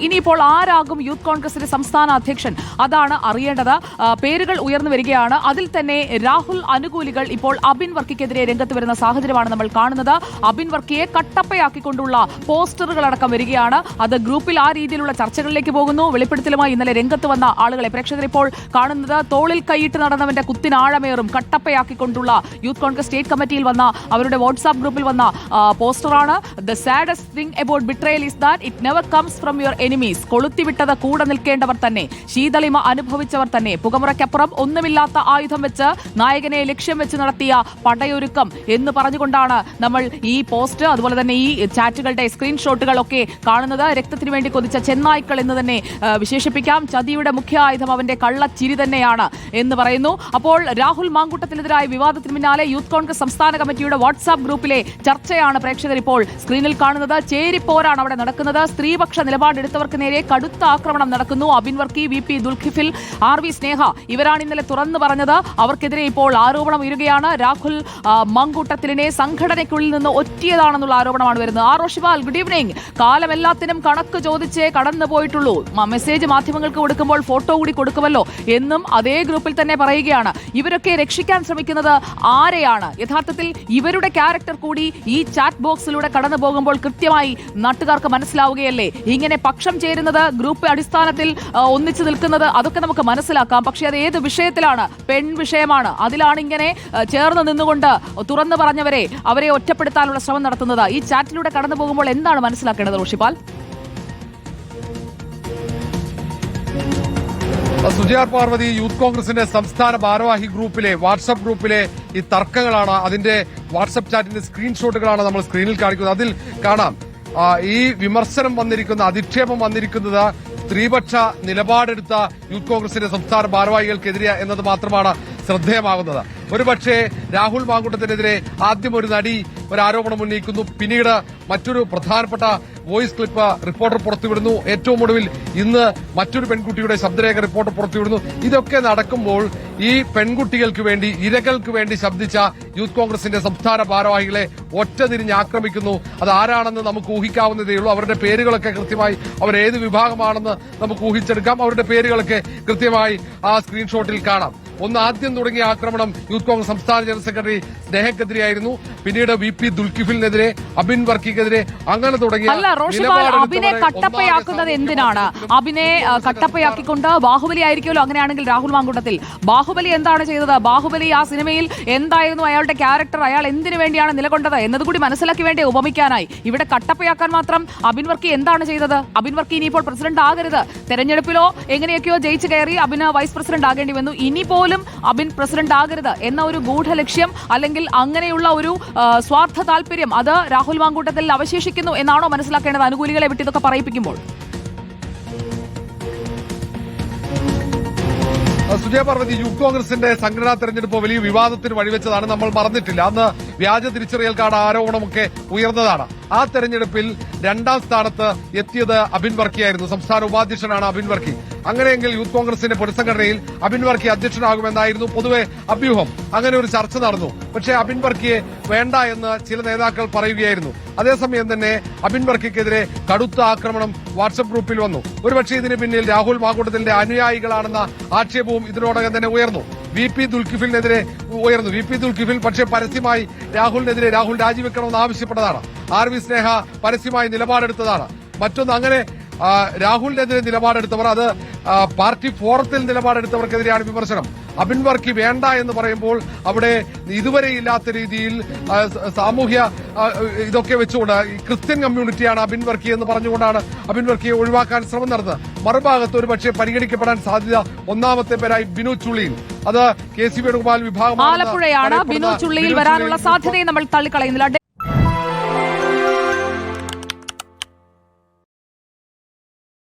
ഇനിയിപ്പോൾ ആരാകും യൂത്ത് കോൺഗ്രസിന്റെ സംസ്ഥാന അധ്യക്ഷൻ, അതാണ് അറിയേണ്ടത്. പേരുകൾ ഉയർന്നു വരികയാണ്. അതിൽ തന്നെ രാഹുൽ അനുകൂലികൾ ഇപ്പോൾ അബിൻ വർക്കിക്കെതിരെ രംഗത്ത് വരുന്ന സാഹചര്യമാണ് നമ്മൾ കാണുന്നത്. അബിൻ വർക്കിയെ കട്ടപ്പയാക്കിക്കൊണ്ടുള്ള പോസ്റ്ററുകളടക്കം വരികയാണ്. അത് ഗ്രൂപ്പിൽ ആ രീതിയിലുള്ള ചർച്ചകളിലേക്ക് പോകുന്നു. വെളിപ്പെടുത്തലുമായി ഇന്നലെ രംഗത്ത് വന്ന ആളുകളെ പ്രേക്ഷകർ ഇപ്പോൾ കാണുന്നത് തോളിൽ കൈയിട്ട് നടന്നവന്റെ കുത്തിനാഴമേറും കട്ടപ്പയാക്കിക്കൊണ്ടുള്ള യൂത്ത് കോൺഗ്രസ് സ്റ്റേറ്റ് കമ്മിറ്റിയിൽ വന്ന അവരുടെ വാട്സ്ആപ്പ് ഗ്രൂപ്പിൽ വന്ന പോസ്റ്ററാണ്. The saddest thing about betrayal is that it never comes from your enemies. കൊളുത്തിവിട്ടത് കൂടെ നിൽക്കേണ്ടവർ തന്നെ, ശീതളിമ അനുഭവിച്ചവർ തന്നെ, പുകമുറയ്ക്കപ്പുറം ഒന്നുമില്ലാത്ത ആയുധം വെച്ച് നായകനെ ലക്ഷ്യം വെച്ച് നടത്തിയ പടയൊരുക്കം എന്ന് പറഞ്ഞുകൊണ്ടാണ് നമ്മൾ ഈ പോസ്റ്റ് അതുപോലെ തന്നെ ഈ ചാറ്റുകളുടെ സ്ക്രീൻഷോട്ടുകളൊക്കെ കാണുന്നത്. രക്തത്തിന് വേണ്ടി കൊതിച്ച ചെന്നായ്ക്കൾ എന്ന് തന്നെ വിശേഷിപ്പിക്കാം. ചതിയുടെ മുഖ്യ ആയുധം അവന്റെ കള്ളച്ചിരി തന്നെയാണ് എന്ന് പറയുന്നു. അപ്പോൾ രാഹുൽ മാങ്കൂട്ടത്തിനെതിരായ വിവാദത്തിന് പിന്നാലെ യൂത്ത് കോൺഗ്രസ് സംസ്ഥാന കമ്മിറ്റിയുടെ വാട്സ്ആപ്പ് ഗ്രൂപ്പിലെ ചർച്ചയാണ് പ്രേക്ഷകർ ഇപ്പോൾ സ്ക്രീനിൽ കാണുന്നത്. ചേരിപ്പോരാണ് അവിടെ നടക്കുന്നത്. സ്ത്രീപക്ഷ നിലപാടെടുത്തവർക്ക് നേരെ കടുത്ത ആക്രമണം നടക്കുന്നു. അബിൻ വർക്കി, VP ദുൽഖിഫിൽ, RV സ്നേഹ ഇവരാണ് ഇന്നലെ തുറന്നു പറഞ്ഞത്. അവർക്കെതിരെ ഇപ്പോൾ ആരോപണം ഉയരുകയാണ്. രാഹുൽ മാങ്കൂട്ടത്തിലിനെ സംഘടനയ്ക്കുള്ളിൽ നിന്ന് ഒറ്റിയതാണെന്നുള്ള ആരോപണമാണ് വരുന്നത്. Roshipal, good evening. കാലം എല്ലാത്തിനും കണക്ക് ചോദിച്ചേ കടന്നു പോയിട്ടുള്ളൂ. മെസ്സേജ് മാധ്യമങ്ങൾക്ക് കൊടുക്കുമ്പോൾ ഫോട്ടോ കൂടി കൊടുക്കുമല്ലോ എന്നും അതേ ഗ്രൂപ്പിൽ തന്നെ പറയുകയാണ്. ഇവരൊക്കെ രക്ഷിക്കാൻ ശ്രമിക്കുന്നത് ആരെയാണ്? യഥാർത്ഥത്തിൽ ഇവരുടെ ക്യാരക്ടർ കൂടി ഈ ചാറ്റ് ബോക്സിലൂടെ കടന്നു പോകുമ്പോൾ കൃത്യമായി നാട്ടുകാർക്ക് മനസ്സിലാവുകയല്ലേ? ഇങ്ങനെ പക്ഷം ചേരുന്നത്, ഗ്രൂപ്പ് അടിസ്ഥാനത്തിൽ ഒന്നിച്ചു നിൽക്കുന്നത്, അതൊക്കെ നമുക്ക് മനസ്സിലാക്കാം. പക്ഷെ അത് ഏത് വിഷയത്തിലാണ്? പെൺ വിഷയമാണ്. അതിലാണ് ഇങ്ങനെ ചേർന്ന് നിന്നുകൊണ്ട് തുറന്നു പറഞ്ഞവരെ അവരെ ഒറ്റപ്പെടുത്താനുള്ള ശ്രമം നടത്തുന്നത്. ഈ ചാറ്റിലൂടെ കടന്നു പോകുമ്പോൾ എന്താണ് മനസ്സിലാക്കേണ്ടത് റോഷിപാൽ? സുജയാർ പാർവതി, യൂത്ത് കോൺഗ്രസിന്റെ സംസ്ഥാന ഭാരവാഹി ഗ്രൂപ്പിലെ വാട്സ്ആപ്പ് ഗ്രൂപ്പിലെ ഈ തർക്കങ്ങളാണ്, അതിന്റെ വാട്സ്ആപ്പ് ചാറ്റിന്റെ സ്ക്രീൻഷോട്ടുകളാണ് നമ്മൾ സ്ക്രീനിൽ കാണിക്കുന്നത്. അതിൽ കാണാം ഈ വിമർശനം വന്നിരിക്കുന്ന, അധിക്ഷേപം വന്നിരിക്കുന്നത് സ്ത്രീപക്ഷ നിലപാടെടുത്ത യൂത്ത് കോൺഗ്രസിന്റെ സംസ്ഥാന ഭാരവാഹികൾക്കെതിരെ എന്നത് മാത്രമാണ് ശ്രദ്ധേയമാകുന്നത്. ഒരുപക്ഷെ രാഹുൽ മാങ്കൂട്ടത്തിനെതിരെ ആദ്യം ഒരു നടി ഒരു ആരോപണം ഉന്നയിക്കുന്നു, പിന്നീട് മറ്റൊരു പ്രധാനപ്പെട്ട വോയിസ് ക്ലിപ്പ് റിപ്പോർട്ടർ പുറത്തുവിടുന്നു, ഏറ്റവും ഒടുവിൽ ഇന്ന് മറ്റൊരു പെൺകുട്ടിയുടെ ശബ്ദരേഖ റിപ്പോർട്ടർ പുറത്തുവിടുന്നു. ഇതൊക്കെ നടക്കുമ്പോൾ ഈ പെൺകുട്ടികൾക്ക് വേണ്ടി, ഇരകൾക്ക് വേണ്ടി ശബ്ദിച്ച യൂത്ത് കോൺഗ്രസിന്റെ സംസ്ഥാന ഭാരവാഹികളെ ഒറ്റതിരിഞ്ഞ് ആക്രമിക്കുന്നു. അത് ആരാണെന്ന് നമുക്ക് ഊഹിക്കാവുന്നതേ ഉള്ളൂ. അവരുടെ പേരുകളൊക്കെ കൃത്യമായി, അവരേത് വിഭാഗമാണെന്ന് നമുക്ക് ഊഹിച്ചെടുക്കാം. അവരുടെ പേരുകളൊക്കെ കൃത്യമായി ആ സ്ക്രീൻഷോട്ടിൽ കാണാം. ഒന്ന്, ആദ്യം തുടങ്ങിയ ആക്രമണം യൂത്ത് കോൺഗ്രസ് സംസ്ഥാന ജനറൽ സെക്രട്ടറി സ്നേഹക്കെതിരെയായിരുന്നു. പിന്നീട് VP ദുൽഖിഫിലിനെതിരെ, അബിൻ വർക്കിക്കെതിരെ, അങ്ങനെ തുടങ്ങിയ അബിനെ കട്ടപ്പയാക്കുന്നത് എന്തിനാണ്? അബിനെ കട്ടപ്പയാക്കിക്കൊണ്ട് ബാഹുബലി ആയിരിക്കുമല്ലോ അങ്ങനെയാണെങ്കിൽ രാഹുൽ മാങ്കൂട്ടത്തിൽ. ബാഹുബലി എന്താണ് ചെയ്തത്? ബാഹുബലി ആ സിനിമയിൽ എന്തായിരുന്നു അയാളുടെ ക്യാരക്ടർ? അയാൾ എന്തിനു വേണ്ടിയാണ് നിലകൊണ്ടത് എന്നതുകൂടി മനസ്സിലാക്കി വേണ്ടി ഉപമിക്കാനായി. ഇവിടെ കട്ടപ്പയാക്കാൻ മാത്രം അബിൻ വർക്കി എന്താണ് ചെയ്തത്? അബിൻ വർക്കി ഇനിയിപ്പോൾ പ്രസിഡന്റ് ആകരുത്. തെരഞ്ഞെടുപ്പിലോ എങ്ങനെയൊക്കെയോ ജയിച്ചു കയറി അബിന് വൈസ് പ്രസിഡന്റ് ആകേണ്ടി വന്നു. ഇനിയിപ്പോൾ അബിൻ പ്രസിഡന്റ് ആകരുത് എന്ന ഒരു ഗൂഢലക്ഷ്യം അല്ലെങ്കിൽ അങ്ങനെയുള്ള ഒരു സ്വാർത്ഥ താല്പര്യം അത് രാഹുൽ മാങ്കൂട്ടത്തിൽ അവശേഷിക്കുന്നു എന്നാണോ മനസ്സിലാക്കേണ്ടത് അനുകൂലികളെ വിട്ട് ഇതൊക്കെ പറയിപ്പിക്കുമ്പോൾ? സുജയ പാർവതി, യൂത്ത് കോൺഗ്രസിന്റെ സംഘടനാ തെരഞ്ഞെടുപ്പ് വലിയ വിവാദത്തിന് വഴിവെച്ചതാണ്. നമ്മൾ മറന്നിട്ടില്ല. അന്ന് വ്യാജ തിരിച്ചറിയൽ കാർഡ് ആരോപണമൊക്കെ ഉയർന്നതാണ്. ആ തെരഞ്ഞെടുപ്പിൽ രണ്ടാം സ്ഥാനത്ത് എത്തിയത് അബിൻ വർക്കിയായിരുന്നു. സംസ്ഥാന ഉപാധ്യക്ഷനാണ് അബിൻ വർക്കി. അങ്ങനെയെങ്കിൽ യൂത്ത് കോൺഗ്രസിന്റെ പൊതുസംഘടനയിൽ അബിൻ വർക്കി അധ്യക്ഷനാകുമെന്നായിരുന്നു പൊതുവെ അഭ്യൂഹം. അങ്ങനെ ഒരു ചർച്ച നടന്നു. പക്ഷേ അബിൻ വർക്കിയെ വേണ്ട എന്ന് ചില നേതാക്കൾ പറയുകയായിരുന്നു. അതേസമയം തന്നെ അബിൻ വർക്കിക്കെതിരെ കടുത്ത ആക്രമണം വാട്സ്ആപ്പ് ഗ്രൂപ്പിൽ വന്നു. ഒരുപക്ഷെ ഇതിന് പിന്നിൽ രാഹുൽ മാങ്കൂട്ടത്തിന്റെ അനുയായികളാണെന്ന ആക്ഷേപവും ഇതിനോടകം തന്നെ ഉയർന്നു. VP ദുൽഖിഫിലിനെതിരെ ഉയർന്നു. VP ദുൽഖിഫിൽ പക്ഷേ പരസ്യമായി രാഹുലിനെതിരെ രാഹുൽ രാജിവെക്കണമെന്ന് ആവശ്യപ്പെട്ടതാണ്. RV സ്നേഹ പരസ്യമായി നിലപാടെടുത്തതാണ്. മറ്റൊന്ന്, അങ്ങനെ രാഹുലിനെതിരെ നിലപാടെടുത്തവർ, അത് പാർട്ടി ഫോറത്തിൽ നിലപാടെടുത്തവർക്കെതിരെയാണ് വിമർശനം. അബിൻ വർക്കി വേണ്ട എന്ന് പറയുമ്പോൾ അവിടെ ഇതുവരെ ഇല്ലാത്ത രീതിയിൽ സാമൂഹ്യ ഇതൊക്കെ വെച്ചുകൊണ്ട് ക്രിസ്ത്യൻ കമ്മ്യൂണിറ്റിയാണ് അബിൻ വർക്കി എന്ന് പറഞ്ഞുകൊണ്ടാണ് അബിൻ വർക്കിയെ ഒഴിവാക്കാൻ ശ്രമം നടന്നത്. മറുഭാഗത്ത് ഒരു പക്ഷേ പരിഗണിക്കപ്പെടാൻ സാധ്യത ഒന്നാമത്തെ പേരായി ബിനു ചുള്ളിയിൽ, അത് KC വേണുഗോപാൽ വിഭാഗം ആലപ്പുഴയാണ്. ബിനു ചുള്ളിയിൽ വരാനുള്ള സാധ്യതയെ നമ്മൾ തള്ളിക്കളയുന്നില്ല.